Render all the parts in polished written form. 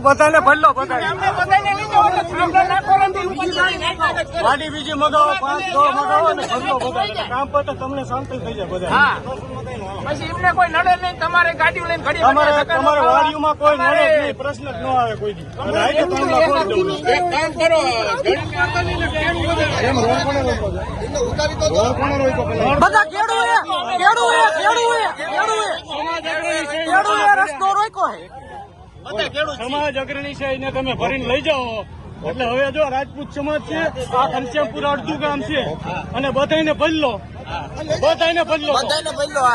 બધાને ભલ્લો ગાડી બીજી મગાવો 5-6 મગાવો ને ભલ્લો બધા કામ પર તો તમને શાંતિ થઈ જાય બધા. પછી એમને કોઈ નડે નહીં. તમારે ગાડી લઈને ઘડી તમારે વાડીઓમાં કોઈ નડે નહીં, પ્રશ્ન જ ન આવે કોઈ દી. એક કામ કરો, બધા ખેડૂએ રસ્તો રોક્યો છે. સમાજ અગ્રણી છે એને તમે ભરીને લઈ જાઓ. એટલે હવે જો રાજપૂત સમાજ છે, આ ઘનશ્યામપુર અડધું ગામ છે અને બધાને ભલ્લો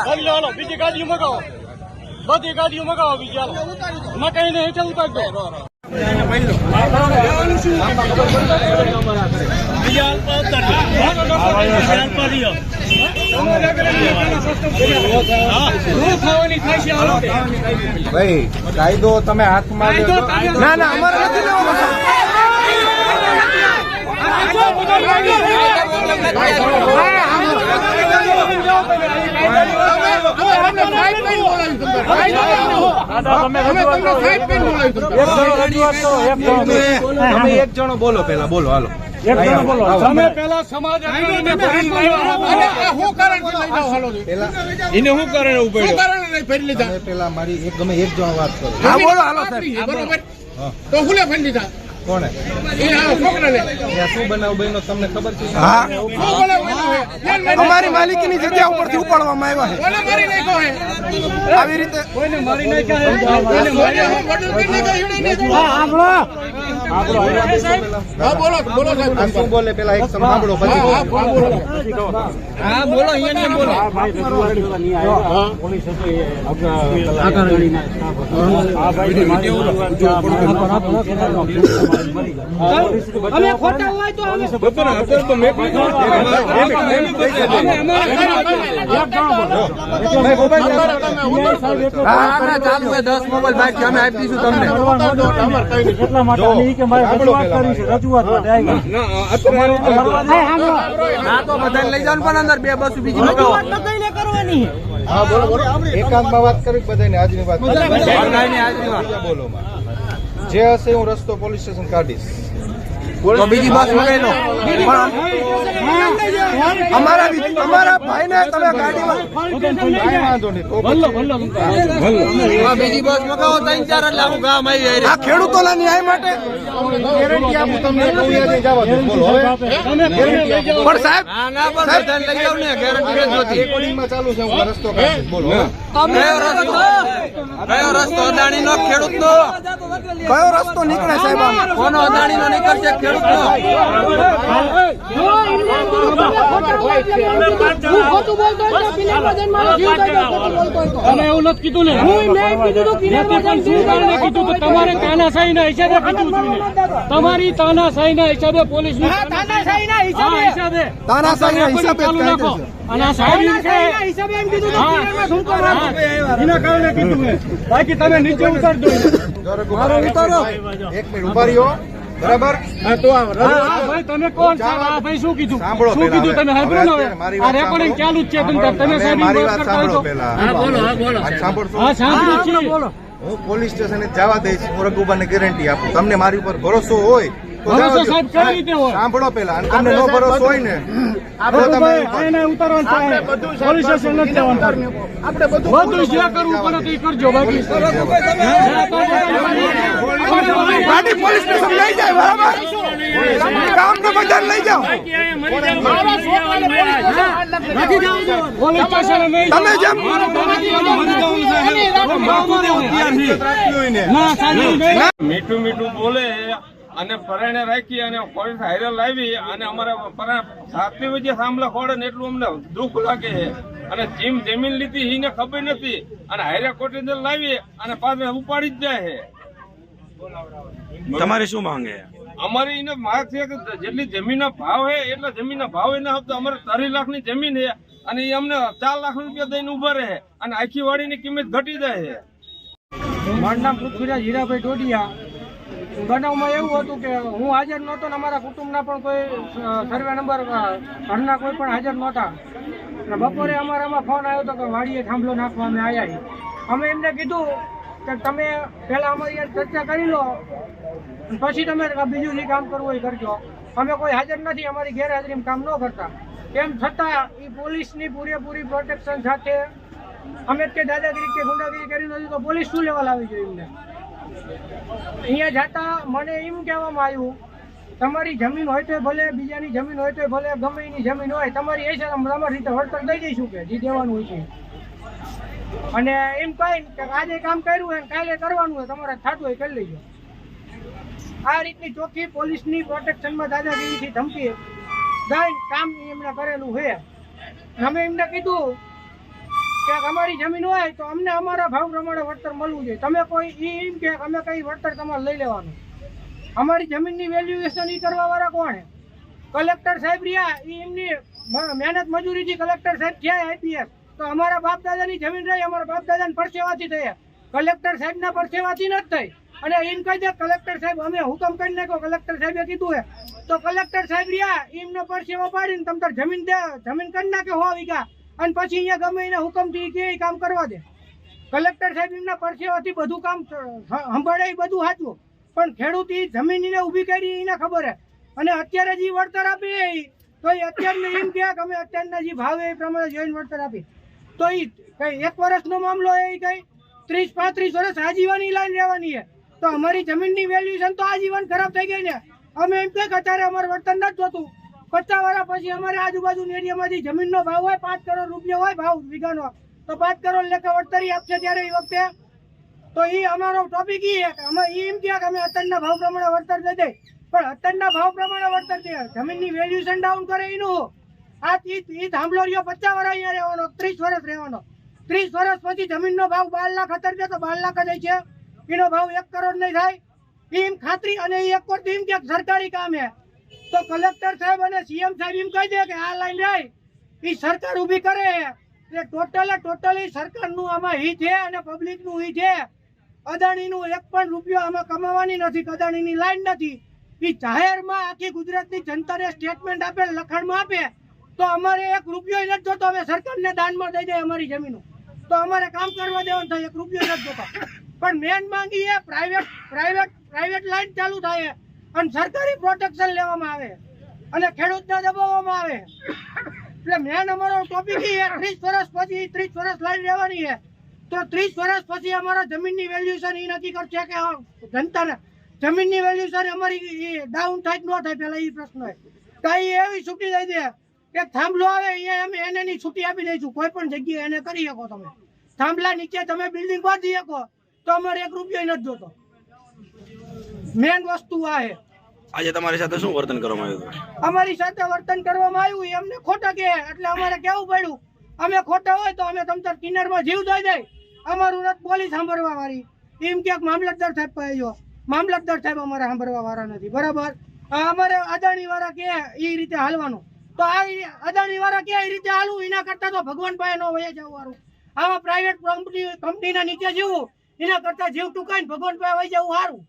હાલો. બીજી ગાડીઓ મગાવો, બધી ગાડીઓ મગાવો બીજી. હાલો મકાઈને હેઠળ ઉતારજો. ભાઈ કાયદો તમે હાથમાં ના અમારે નથી લેવાનો. તમે એક જણો બોલો, પેલા બોલો. હાલો તમે પેલા સમાજ પેલા મારી એક ગમે એક જણો વાત કરો. તો હું લે ફરી લીધા કોને શું બનાવ બન્યો તમને ખબર છે? અમારી માલિકીની જગ્યા ઉપરથી ઉપાડવામાં આવ્યા છે. આવી રીતે કોઈને મારી નાખ્યા. શું બોલે પેલા એક સાંભળો પછી અમે ખોટા હોય તો ચાલુ 10 મોબાઈલ બાઇક અમે આપી દઈશું તમને. એટલા માટે રજૂઆત તો બધાને લઈ જવાનું પણ અંદર 2 બસ બીજી મગાવો. એકાંતમાં વાત કરી બધાને હાજરી વાત બોલો. જે હશે હું રસ્તો પોલીસ સ્ટેશન કાઢીશ. તો બીજી બસ મગાવી લો. અમારા ભાઈને તમે ગાડીમાં વાંધો નહીં. બીજી બસ મગાવો 3-4 એટલે આખું ગામ આવી જાય. આ ખેડૂતોના ન્યાય માટે ગેરંટી આપું તમને. જવા દો બોલો હવે. પણ સાહેબ લઈ જાવ ને ગેરંટી નથી. રેકોર્ડિંગમાં ચાલુ છે. હું રસ્તો કાઢીશ. બોલો કયો રસ્તો અદાણી નો ખેડૂત નો કયો રસ્તો નીકળે સાહેબ? કોનો અદાણી નો નીકળશે ખેડૂત નો? તમે એવું નથી કીધું ને. કીધું તો તમારે તાનાશાહી ના હિસાબે કીધું હતું ને. તમારી તાનાશાહી ના હિસાબે પોલીસ તાનાશાહી ના હિસાબે ચાલુ નાખો. અને આ સાહેબ એના કારણે કીધું મેં. બાકી તમે નીચે ઉતારજો. ઉતારો. 1 મિનિટ ઉભા રહ્યો. બરાબર. ભાઈ તમે કોણ છો? ભાઈ શું કીધું? શું કીધું તમે સાંભળો ને? આ રેકોર્ડિંગ ચાલુ જ છે. તમે સાહેબ મારી વાત સાંભળો પેલા. હા સાંભળો બોલો. હું પોલીસ સ્ટેશને જવા દઈશ. હું રઘુબાને ગેરંટી આપું. તમને મારી ઉપર ભરોસો હોય તો ભરોસો સાહેબ કઈ રીતે હોય? સાંભળો પેલા. અને તમને નો ભરોસો હોય ને એને ઉતારવાનું પોલીસ સ્ટેશન નથી જવાનું. બધું જે કરવું પડે તે કરજો. બાકી ગાડી પોલીસ સ્ટેશન લઈ જાય. બરાબર. કામ તો બજાર લઈ જાઓ. પોલીસ સ્ટેશન તમે જેમ મીઠું મીઠું બોલે અને ફરાણે રાખી અને પોલીસ હાઈરે લાવી અને અમારે 7 વાગે સાંભળે ખોડે ને એટલું અમને દુઃખ લાગે છે. અને જમીન લીધી એને ખબર નથી અને હાઈરે કોટી લાવી અને પાછળ ઉપાડી જ જાય છે. તમારે શું માંગે? અમારી એને માગ છે કે જેટલી જમીનનો ભાવ છે એટલા જમીનના ભાવ એના હપ્તા અમારે 30 લાખની જમીન છે અને એ અમને 4 લાખ રૂપિયા દઈને ઉભા રહે અને આખી વાડીની કિંમત ઘટી જાય છે. મારું નામ પૃથ્વીરાજ હીરાભાઈ ડોડિયા બનાવમાં એવું હતું કે હું હાજર નહોતો ને અમારા કુટુંબના પણ કોઈ સર્વે નંબર ઘરના કોઈ પણ હાજર નહોતા. અને બપોરે અમારામાં ફોન આવ્યો હતો કે વાડીએ થાંભલો નાખવા અમે આવ્યા. અમે એમને કીધું કે તમે પહેલાં અમારી યાર ચર્ચા કરી લો પછી તમે બીજું જે કામ કરવું હોય કરજો. અમે કોઈ હાજર નથી, અમારી ગેરહાજરીમાં કામ ન કરતા. તેમ છતાં એ પોલીસની પૂરેપૂરી પ્રોટેક્શન સાથે અમે કે દાદાગીરી કે ગુંડાગીરી કરી નથી તો પોલીસ શું લેવા લાવી જોઈએ એમને? અહીંયા જતા મને એમ કહેવામાં આવ્યું તમારી જમીન હોય તો ભલે, બીજાની જમીન હોય તો ભલે, ગમે એની જમીન હોય તમારી એ છે તમારી રીતે વળતર દઈ દઈશું કે જે દેવાનું હોય છે. અને એમ કહી કે આજે કામ કર્યું હોય કાલે કરવાનું હોય, તમારે થતું હોય કરી લેજો. આ રીતની ચોખ્ખી પોલીસની પ્રોટેક્શનમાં દાદાગીરીથી ધમકી દઈને કામ એમણે કરેલું છે. અમે એમને કીધું કે અમારી જમીન હોય તો અમને અમારા ભાવ પ્રમાણે વળતર મળવું જોઈએ. તમે કોઈ એમ કે અમે કઈ વળતર તમારે લઈ લેવાનું. અમારી જમીનની વેલ્યુએશન એ કરવા વાળા કોણ? કલેક્ટર સાહેબ રહ્યા, એમની મહેનત મજૂરીથી કલેક્ટર સાહેબ થયા આઈપીએસ. તો અમારા બાપ દાદાની જમીન રહી, અમારા બાપ દાદાને પરસેવાથી થઈ, કલેક્ટર સાહેબના પરસેવાથી નથી થઈ. અને એમ કહી દે કલેક્ટર સાહેબ અમે હુકમ કરી નાખો, કલેક્ટર સાહેબે કીધું હે તો કલેક્ટર સાહેબ રહ્યા એમને પરસેવા પાડીને તમ તાર જમીન કરી નાખે 100 વીઘા અને પછી અહીંયા ગમે એને હુકમથી કે કામ કરવા દે. કલેક્ટર સાહેબ એમના પરસેવાથી બધું કામ સંભાળે એ બધું સાચું, પણ ખેડૂત જમીનને ઊભી કરી એને ખબર હે. અને અત્યારે જે વળતર આપી તો એ અત્યારને એમ કે અમે અત્યારના જે ભાવ એ પ્રમાણે જોઈને વળતર આપી તો એ કઈ 1 વર્ષનો મામલો એ કઈ 30-35 વર્ષ આજીવનની લાઈન રહેવાની છે. તો અમારી જમીનની વેલ્યુએશન તો આજીવન ખરાબ થઈ ગઈ ને. અમે એમ કે અત્યારે અમારે વળતર નથી જોતું, 50 વર્ષ પછી અમારે આજુબાજુની એરિયામાંથી જમીનનો ભાવ હોય 5 કરોડ રૂપિયા હોય ભાવ વીઘાનો, તો 5 કરોડ લેખે વળતર આપશે ત્યારે એ વખતે. તો એ અમારો ટોપિક એ કે અમે એમ કે અમે અત્યારના ભાવ પ્રમાણે વળતર દઈ દઈએ, પણ અત્યારના ભાવ પ્રમાણે વળતર દે જમીનની વેલ્યુએશન ડાઉન કરે એનું. આ એ થાંભલો રહ્યો 50 વર્ષ અહીંયા રહેવાનો, 30 વર્ષ રહેવાનો. 30 વર્ષ પછી જમીનનો ભાવ 12 લાખ અત્યારે છે તો 12 લાખ જ છે, એનો ભાવ 1 કરોડ નહીં થાય એમ ખાતરી. અને એક વાર એમ કે સરકારી કામ હે તો કલેક્ટર સાહેબ અને સીએમ સાહેબ એમ કહી દે કે આ લાઈન રહી એ સરકાર ઊભી કરે એટલે ટોટલી સરકારનું આમાં હિત છે અને પબ્લિકનું હિત છે. અદાણીનું 1 પણ રૂપિયો આમાં કમાવાની નથી, અદાણીની લાઈન નથી. એ જાહેરમાં આખી ગુજરાતની જનતાને સ્ટેટમેન્ટ આપે, લખાણમાં આપે તો અમારે 1 રૂપિયો નથી જોતો. અમે સરકારને દાનમાં દઈ દઈએ અમારી જમીનો તો અમારે કામ કરવા દેવાનું થાય, 1 રૂપિયો નથી જોતો. પણ મેન માંગી એ પ્રાઇવેટ લાઈન ચાલુ થાય અને સરકારી પ્રોટેક્શન લેવામાં આવે અને ખેડૂતને દબાવવામાં આવે. એટલે મેન અમારો ટોપિક એ 30 વર્ષ પછી 30 વર્ષ લાઈન રહેવાની છે તો 30 વર્ષ પછી અમારા જમીનની વેલ્યુએશન એ નક્કી કરશે કે જનતાને જમીનની વેલ્યુએશન અમારી ડાઉન થાય કે ન થાય. પહેલા એ પ્રશ્ન હોય તો એવી છૂટી દઈ દે કે થાંભલો આવે અહીંયા અમે એને છૂટી આપી દઈશું, કોઈ પણ જગ્યાએ એને કરી શકો. તમે થાંભલા નીચે તમે બિલ્ડિંગ બાંધી શકો તો અમારે 1 રૂપિયો નથી જોતો. મેન વસ્તુ આ છે. આજે તમારી સાથે શું વર્તન કરવામાં આવ્યું? અમારી સાથે વર્તન કરવામાં આવ્યું એમને ખોટા કે એટલે અમારે કેવું પડ્યું અમે ખોટા હોય તો અમે તમતાર કિનારમાં જીવ દઈ દઈ. અમારું નથી પોલીસ સાંભળવા વાળી. એમ કે મામલતદાર સાહેબ પાસે જો, મામલતદાર સાહેબ અમારે સાંભળવા વાળા નથી. બરાબર અમારે અદાણી વાળા કે એ રીતે હાલવાનું તો આ અદાણી વાળા કે એ રીતે હાલવું એના કરતા તો ભગવાન પાસે ન વહી જવું વાળું. આમાં પ્રાઇવેટ કંપનીના નીચે જીવવું એના કરતા જીવ ટૂંકાઈને ભગવાન પાસે વહી જવું સારું.